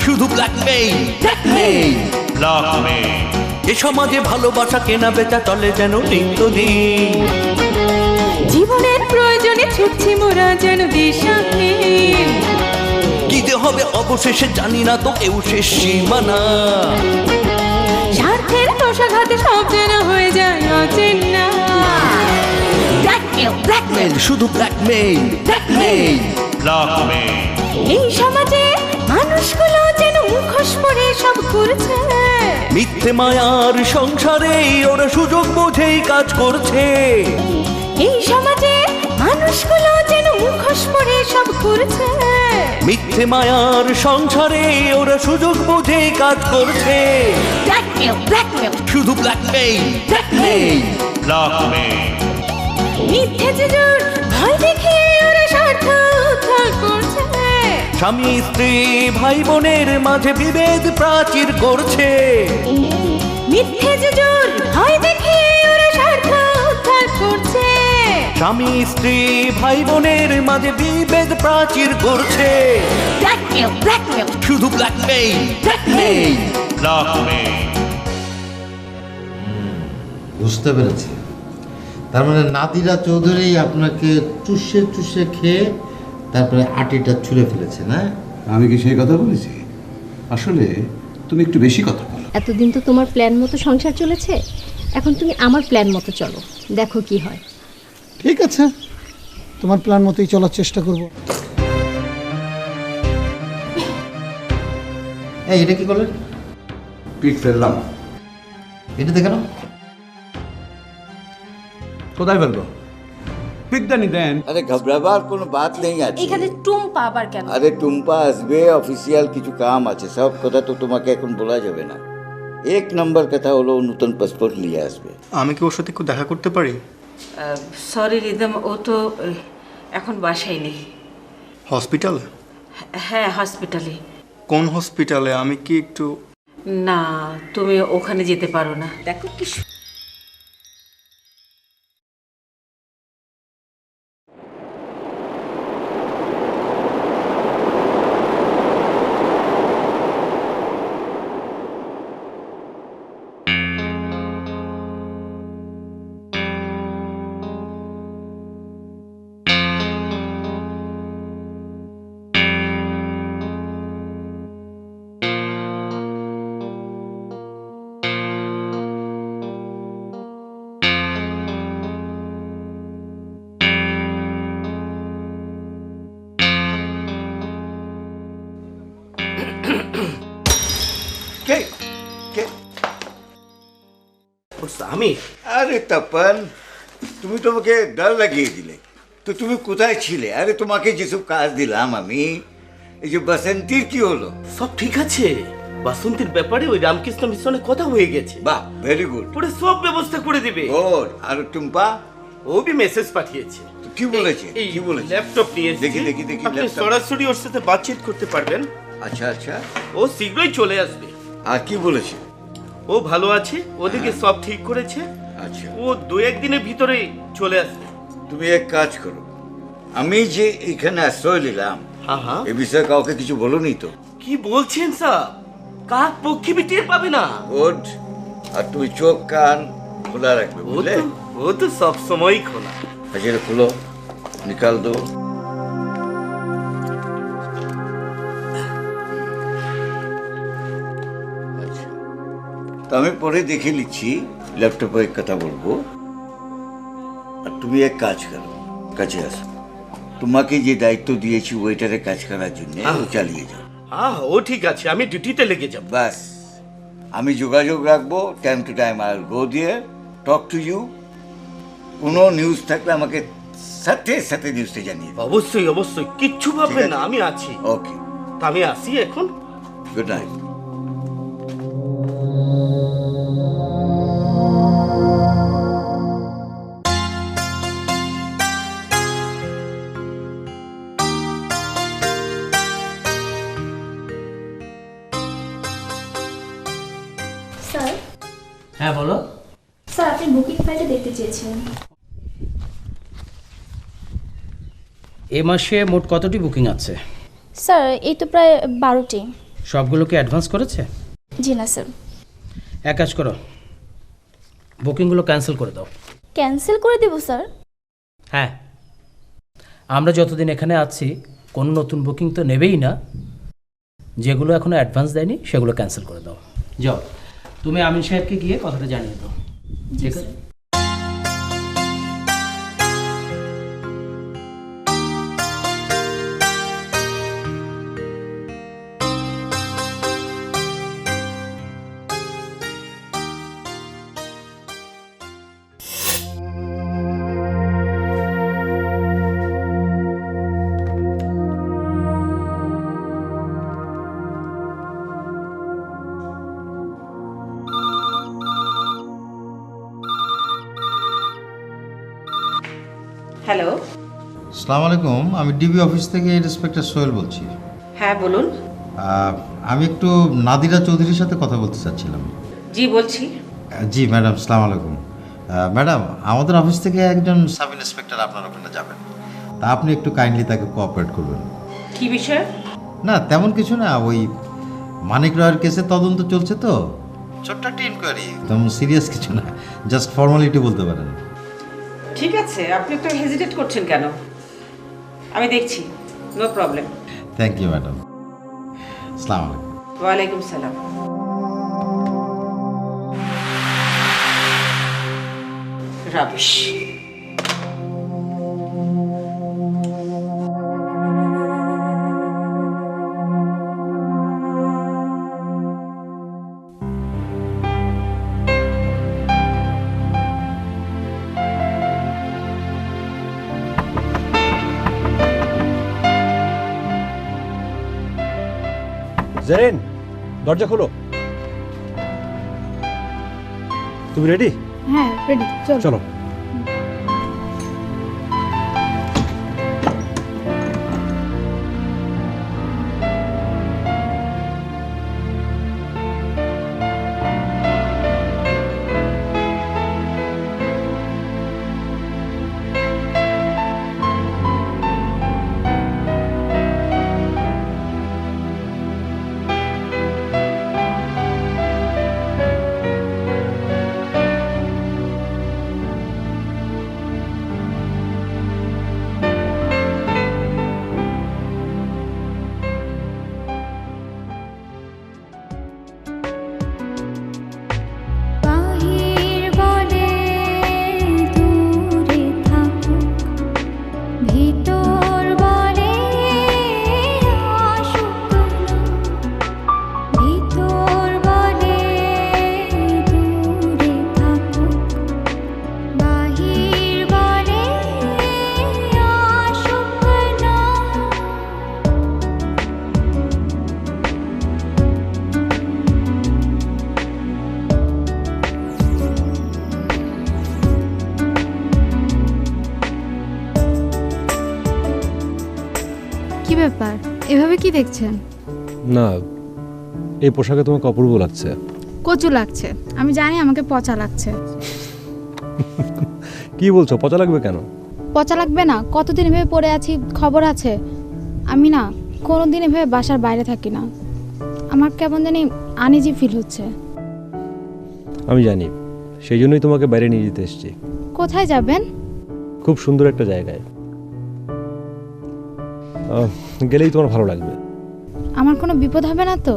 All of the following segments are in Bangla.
শুধু ব্ল্যাকমেইল এ সমাজে ভালোবাসা কেনা বেচা চলে যেন নিত্যদিন। জীবনের প্রয়োজনে ছুটছি মোরা যেন দিশাহীন। কি যে হবে অবশেষে জানি না তো কেউ শেষ সীমানা। স্বার্থের প্রসাঘাতে সব যেন হয়ে যায় অচেনা। ব্ল্যাকমেইল শুধু ব্ল্যাকমেইল এই সমাজে মানুষগুলো যেন মুখোশ পরে সব করছে। মিথ্যে মায়ার সংসারে ওরা সুযোগ বুঝেই কাজ করছে। এই সমাজে মানুষগুলো যেন মুখোশ পরে সব করছে। মিথ্যে মায়ার সংসারে ওরা সুযোগ বুঝেই কাজ করছে। শুধু ব্ল্যাকমেইল মিথ্যে জুজুর ভয় দেখিয়ে ওরা স্বার্থ উদ্ধার করছে। স্বামী স্ত্রী ভাই বোনের মাঝে বিভেদ প্রাচীর করছে। মিথ্যে জুজুর ভয় দেখিয়ে ওরা স্বার্থ উদ্ধার করছে। স্বামী স্ত্রী ভাই বোনের মাঝে বিভেদ প্রাচীর করছে। শুধু ব্ল্যাকমেইল বুঝতে পেরেছি। তার মানে নাদিরা চৌধুরী আপনাকে চুষে চুষে খেয়ে তারপরে আটিটা ছুঁড়ে ফেলেছে, না? আমি কি সেই কথা বলেছি? আসলে তুমি একটু বেশি কথা বলো। এতদিন তো তোমার প্ল্যান মতো সংসার চলেছে, এখন তুমি আমার প্ল্যান মতো চলো, দেখো কি হয়। ঠিক আছে, তোমার প্ল্যান মতোই চলার চেষ্টা করব। এই এটা কি করলেন? পিক ফেললাম। এটাতে কেন? কোথায় ফেলবো? পিকদানি দেন। আরে ঘবরাবার কোনো বাত নেই আছে। এখানে টুম্পা আবার কেন? আরে টুম্পা আসবে, অফিসিয়াল কিছু কাম আছে, সব কথা তো তোমাকে এখন বলা যাবে না। এক নম্বর কথা হলো নতুন পাসপোর্ট নিয়ে আসবে। আমি কি ওর সাথে একটু দেখা করতে পারি? সরি রিদম, ও তো এখন বাসায় নেই। হসপিটালে? হ্যাঁ, হসপিটালে। কোন হসপিটালে? আমি কি একটু... না, তুমি ওখানে যেতে পারো না। দেখো কি আমি আরে তপন, তুমি তোমাকে ডর লাগিয়ে দিলে তো। তুমি কোথায় ছিলে? আরে তোমাকে যেসব কাজ দিলাম আমি, এই যে বাসন্তীর কি হলো? সব ঠিক আছে। বাসন্তীর ব্যাপারে ওই রামকৃষ্ণ মিশনে কথা হয়ে গেছে। বাহ, ভেরি গুড। পরে সব ব্যবস্থা করে দিবে। গুড। আর টুম্পা? ও বি মেসেজ পাঠিয়েছে। কি বলেছে? কি বলেছে? ল্যাপটপ নিয়ে দেখি দেখি দেখি। আপনি সরাসরি ওর সাথে বাতচিত করতে পারবেন। আচ্ছা আচ্ছা। ও শীঘ্রই চলে আসবে। আর কি বলেছে? ও ভালো আছে, ওদিকে সব ঠিক করেছে। আচ্ছা, ও 2-1 দিনের ভিতরে চলে আসবে। তুমি এক কাজ করো, আমি যে এখানে আশ্রয় নিলাম হ্যাঁ, এ বিষয়ে কাউকে কিছু বলোনি তো? কি বলছেন স্যার? কাক পক্ষী বি টের পাবে না। গুড। আর তুমি চোখ কান খোলা রাখবে, বুঝলে? ও তো সব সময়ই খোলা। আচ্ছা, খুলো, নিকাল দো। আচ্ছা, তো আমি পরে দেখে নিচ্ছি, ল্যাপটপে এক কথা বলবো। আর তুমি এক কাজ করো, কাছে আসো। তোমাকে যে দায়িত্ব দিয়েছি ওয়েটারে কাজ করার জন্য, চালিয়ে যাও। ও ঠিক আছে, আমি ডিউটিতে লেগে যাব। বাস, আমি যোগাযোগ রাখবো। Time to time I will go there, talk to you. কোনো নিউজ থাকলে আমাকে সাথে সাথে নিউজটা জানিয়ে দাও। অবশ্যই অবশ্যই, কিচ্ছু ভাববেন না, আমি আছি। ওকে, তা আমি আসি এখন। Good night. স্যার। হ্যাঁ বলো। স্যার, আপনি বুকিং ফাইলটা দেখতে চেয়েছিলেন। এ মাসে মোট কতটি বুকিং আছে? স্যার, এই তো প্রায় 12টি। সবগুলোকে অ্যাডভান্স করেছে? জি না স্যার। এক কাজ করো, বুকিংগুলো ক্যান্সেল করে দাও। ক্যান্সেল করে দেব স্যার? হ্যাঁ, আমরা যতদিন এখানে আছি কোনো নতুন বুকিং তো নেবেই না। যেগুলো এখনো অ্যাডভান্স দেয়নি সেগুলো ক্যান্সেল করে দাও। যাও, তুমি আমিন সাহেবকে গিয়ে কথাটা জানিয়ে দাও। ঠিক আছে। হ্যালো, আসসালামু আলাইকুম, আমি ডিবি অফিস থেকে ইন্সপেক্টর সোহেল বলছি। হ্যাঁ বলুন। আমি একটু নাদিরা চৌধুরীর সাথে কথা বলতে চাচ্ছিলাম। জি বলছি। জি ম্যাডাম, আসসালামু আলাইকুম। ম্যাডাম, আমাদের অফিস থেকে একজন সাব ইন্সপেক্টর আপনার ওখানে যাবেন, তা আপনি একটু কাইন্ডলি তাকে কোঅপারেট করবেন। কি বিষয়? না তেমন কিছু না, ওই মানিক রয়ের কেসে তদন্ত চলছে তো, ছোট্ট একটা ইনকোয়ারি, তেমন সিরিয়াস কিছু না, জাস্ট ফর্মালিটি বলতে পারেন। ঠিক আছে, আপনি একটু হেজিটেট করছেন কেন? আমি দেখছি, no problem. Thank you madam. আসসালামু আলাইকুম। ওয়ালাইকুম সালাম। রাবিশ। জেরিন, দরজা খোলো। তুমি রেডি? হ্যাঁ রেডি, চলো। কি ব্যাপার, এভাবে কি দেখছেন? না, এই পোশাকে তোমাকে অপূর্ব লাগছে। কচু লাগছে? আমি জানি আমাকে পচা লাগছে। কি বলছো, পচা লাগবে কেন? পচা লাগবে না? কতদিন এভাবে পড়ে আছি খবর আছে? আমি না কোনোদিন এভাবে বাসার বাইরে থাকি না, আমার কেমন জানি আনইজি ফিল হচ্ছে। আমি জানি, সেই জন্যই তোমাকে বাইরে নিয়ে যেতে এসেছি। কোথায় যাবেন? খুব সুন্দর একটা জায়গায়, গেলেই তোমার ভালো লাগবে। আমার কোনো বিপদ হবে না তো?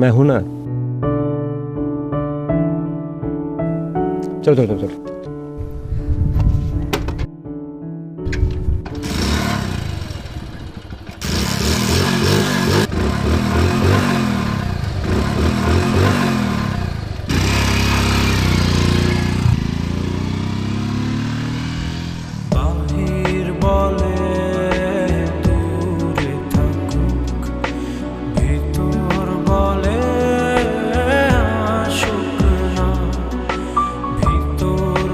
मैं हूं ना। चल चल चल चल। ভিতর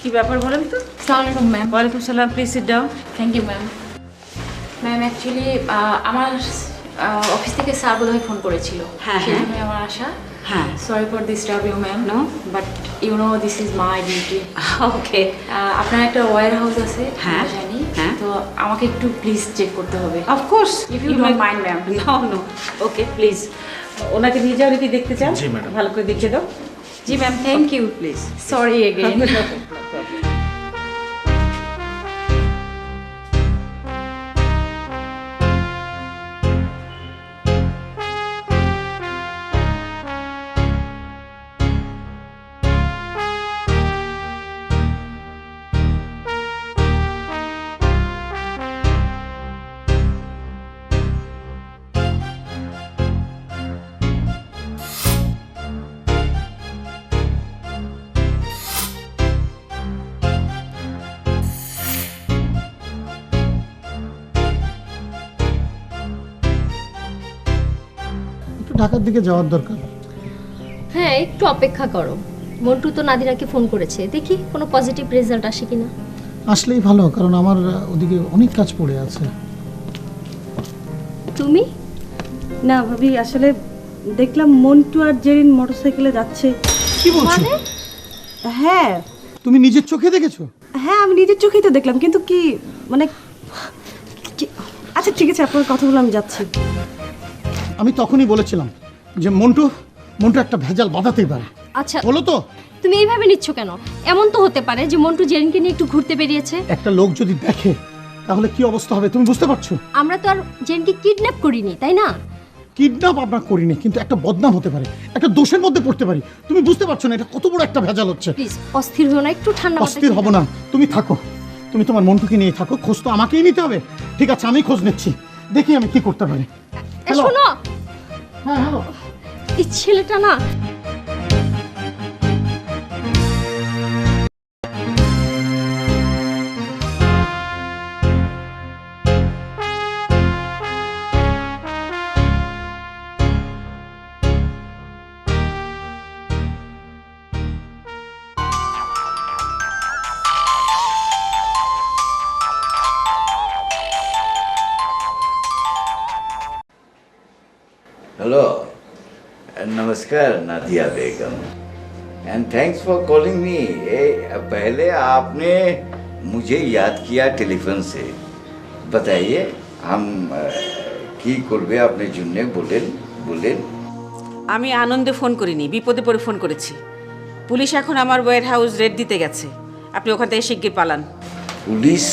কি ব্যাপার বলেন তো? আসসালামু আলাইকুম ম্যাম। ওয়ালাইকুম সালাম, please sit down. Thank you ma'am. Ma'am actually আমার অফিস থেকে স্যার বোধহয় ফোন করেছিল, হ্যাঁ, সেই হ্যাঁ। জন্য আমার আশা। হ্যাঁ, sorry for disturb you ma'am, no, but you know this is my duty. Okay. আপনার একটা ওয়্যার হাউস আছে, হ্যাঁ, আমরা জানি, হ্যাঁ। তো আমাকে একটু প্লিজ চেক করতে হবে। Of course, If you don't mind, ma'am. No no, okay please. ওনাকে নিয়ে যাও, নাকি দেখতে চান? জি, ম্যাডাম। ভালো করে দেখিয়ে দাও। জি ma'am, thank you. Please. Sorry again. একটু ঢাকার দিকে যাওয়ার দরকার। হ্যাঁ, একটু অপেক্ষা করো। মন্টু তো নাদিরাকে ফোন করেছে, দেখি কোনো পজিটিভ রেজাল্ট আসে কিনা। আসলেই ভালো, কারণ আমার ওদিকে অনেক কাজ পড়ে আছে। তুমি? না ভাবি, আসলে দেখলাম মন্টু আর জেরিন মোটরসাইকেলে যাচ্ছে। কি বলছো? হ্যাঁ তুমি নিজের চোখে দেখেছো? হ্যাঁ, আমি নিজের চোখেই তো দেখলাম, কিন্তু কি মানে আচ্ছা ঠিক আছে, আপনার কথাগুলো আমি যাচ্ছি। আমি তখনই বলেছিলাম যে মন্টু একটা ভেজাল বাঁধাতেই পারে। আচ্ছা, বলো তো, তুমি এইভাবে নিচ্ছ কেন? এমন তো হতে পারে যে মন্টু জেরিনকে নিয়ে একটু ঘুরতে বেরিয়েছে। একটা লোক যদি দেখে তাহলে কি অবস্থা হবে তুমি বুঝতে পারছো? আমরা তো আর জেরিনকে কিডন্যাপ করিনি, তাই না? কিডন্যাপ আমরা করিনি, কিন্তু একটা বদনাম হতে পারে, একটা দোষের মধ্যে পড়তে পারি। তুমি বুঝতে পারছো না এটা কত বড় একটা ভেজাল হচ্ছে? প্লিজ অস্থির হও না, একটু ঠান্ডা মাথায় অস্থির হব না, তুমি থাকো, তুমি তোমার মন্টুকে নিয়ে থাকো। খোঁজ তো আমাকেই নিতে হবে। ঠিক আছে, আমি খোঁজ নিচ্ছি, দেখি আমি কি করতে পারি। হ্যালো। শোনো, হ্যাঁ হ্যালো। এই ছেলেটা না हेलो, नमस्कार Nadia Begum, and thanks for calling me. पहले आपने मुझे याद किया टेलीफोन से। बताइए हम কি করবে আপনি জন্য বলেন বলেন। আমি আনন্দে ফোন করিনি, বিপদে পড়ে ফোন করেছি। পুলিশ এখন আমার ওয়্যার হাউস রেড দিতে গেছে, আপনি ওখান থেকে শিগগির পালান। পুলিশ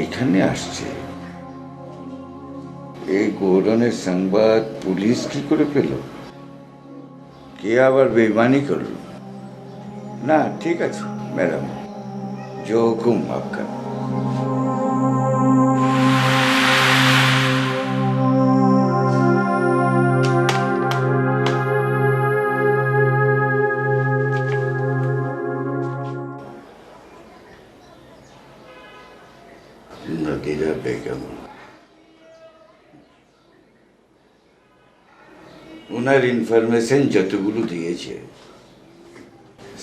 এখানে আসছে? এই গোডনের সংবাদ পুলিশ কি করে পেল? কে আবার বেইমানি করল? না ঠিক আছে ম্যাডাম, जो हुकुम आपका। নাদিরা বেগম, ওনার ইনফরমেশন যতগুলো দিয়েছে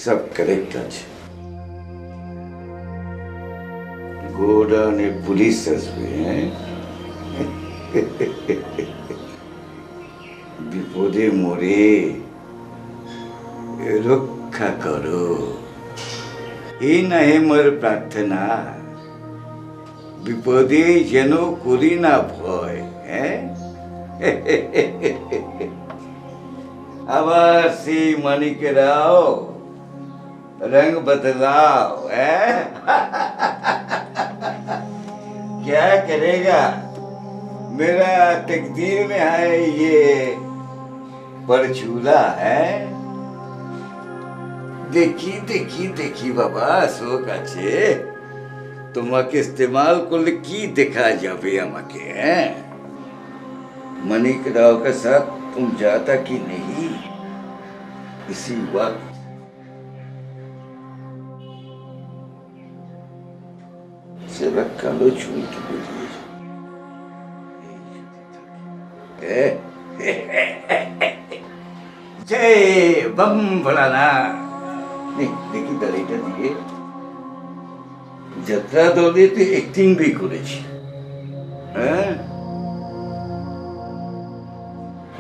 সব কারেক্ট আছে। গোডাউনে পুলিশ আসবে, বিপদে মরে রক্ষা করো, এই না মোর প্রার্থনা। বিপদে যেন করি না ভয়। আবার সেই মানিকেরাও रंग बदलाओ है। क्या करेगा, मेरा तकदीर में है ये परचूला है। देखी देखी देखी बाबा শোক আছে, তোমাকে इस्तेमाल করলে কি দেখা যাবে আমাকে? मणिक राव का साथ तुम जाता कि नहीं? इसी वक्त সেবা কালো চুলকে বেরিয়ে জয় বম ভোলানা, দেখি দাড়িটা দিয়ে যাত্রা দলে তো অ্যাক্টিং भी করেছি হ্যাঁ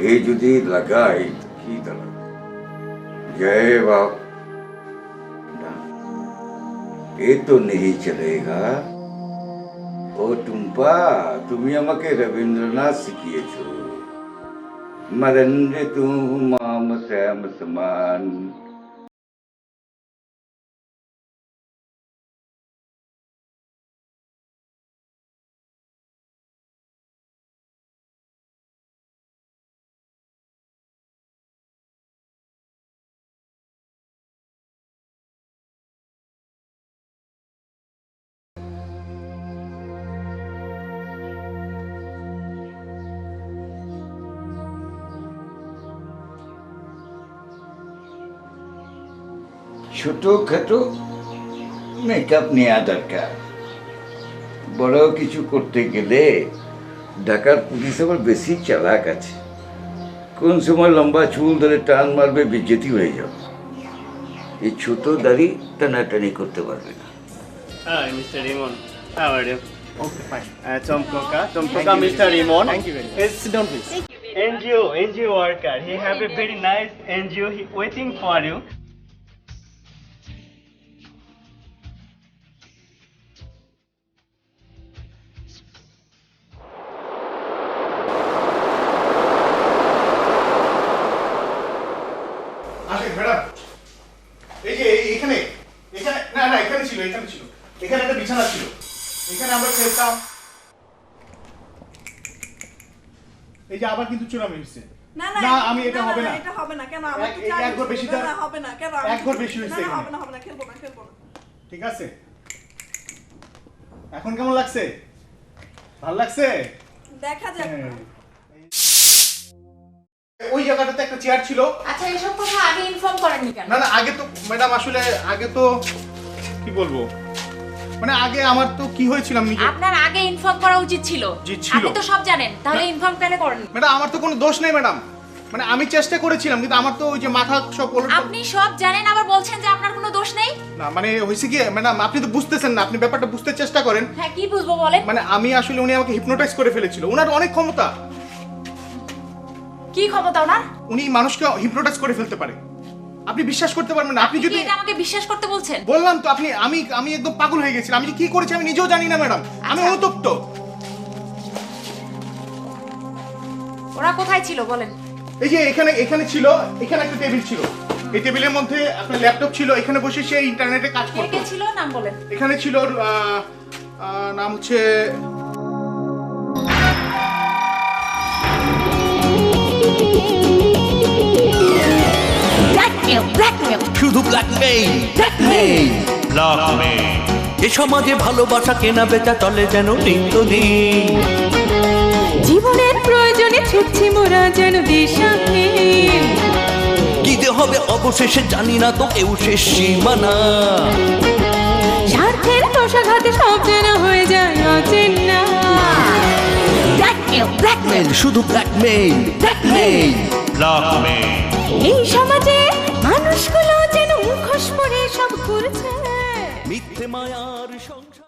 এই যদি লাগাই কি দাঁড়া जय बाप ना ये तो नहीं चलेगा ओ टुम्पा तुम्हें আমাকে রবীন্দ্রনাথ শিখিয়েছো मरंदे तुम माम श्याम समान ছোটখাটো মেকআপ নেওয়া দরকার বড় কিছু করতে গেলে ঢাকার পুলিশ আবার বেশি চালাক আছে কোন সময় লম্বা চুল ধরে টান মারবে বেজ্জতি হয়ে যাবে এই ছোট দাড়ি টানাটানি করতে পারবে না Hi, Mr. Rimon. How are you? Okay, fine. Tomkoka, Mr. Rimon. Thank you very much. Sit down, please. NGO worker. He have a very nice NGO. He waiting for you. আসেন ম্যাডাম এই যে এখানে এখানে না না এখানে ছিল এখানে একটা বিছানা ছিল এখানে আমরা খেলতাম এই যে আবার কিন্তু চুরামি হচ্ছে না আমি এটা হবে না এটা হবে না কেন একবার বেশি না হবে না কেন একবার বেশি হয়েছে না হবে না খেলবো না ঠিক আছে এখন কেমন লাগছে ভালো লাগছে দেখা যাক ওই জায়গাটাতে একটা চেয়ার ছিল আচ্ছা এসব কথা আগে ইনফর্ম করেননি কেন না না আগে তো ম্যাডাম আসলে আগে তো কি বলবো মানে আগে আমার তো কি হয়েছিল আমি আপনার আগে ইনফর্ম করা উচিত ছিল আপনি তো সব জানেন তাহলে ইনফর্ম কেন করেন ম্যাডাম আমার তো কোনো দোষ নেই ম্যাডাম মানে আমি চেষ্টা করেছিলাম কিন্তু আমার তো ওই যে মাথা সব আপনি সব জানেন আবার বলছেন যে আপনার কোনো দোষ নেই না মানে হইছে কি ম্যাডাম আপনি তো বুঝতেছেন না আপনি ব্যাপারটা বুঝতে চেষ্টা করেন হ্যাঁ কি বুঝবো বলেন মানে আমি আসলে উনি আমাকে হিপনোটাইজ করে ফেলেছিল ওনার অনেক ক্ষমতা কি ক্ষমতা ওনার উনি মানুষকে হিপনোটাইজ করে ফেলতে পারে আপনি বিশ্বাস করতে পারবেন না আপনি যদি এটা আমাকে বিশ্বাস করতে বলছেন বললাম তো আপনি আমি একদম পাগল হয়ে গেছিলাম আমি যে কি করেছি আমি নিজেও জানি না ম্যাডাম আমি অনুতপ্ত ওরা কোথায় ছিল বলেন এই যে এখানে ছিল এখানে একটা টেবিল ছিল এই টেবিলের মধ্যে আপনার ল্যাপটপ ছিল এখানে বসে সে ইন্টারনেটে কাজ করতো কে ছিল নাম বলেন এখানে ছিল নাম হচ্ছে শুধু ব্ল্যাকমেইল এ সমাজে ভালোবাসা কেনা বেচা চলে যেন নিত্য দিন জীবনের প্রয়োজনে ছুটছি মোরা যেন দিশাহীন কি যে হবে অবশেষে জানি না তো কেউ শেষ সীমানা স্বার্থের দশাঘাতে সব যেন হয়ে যায় অচেনা ব্ল্যাকমেইল শুধু ব্ল্যাকমেইল এই সমাজে মানুষগুলো যেন মুখোশ পরে সব করছে মিথ্যে মায়ার সংসার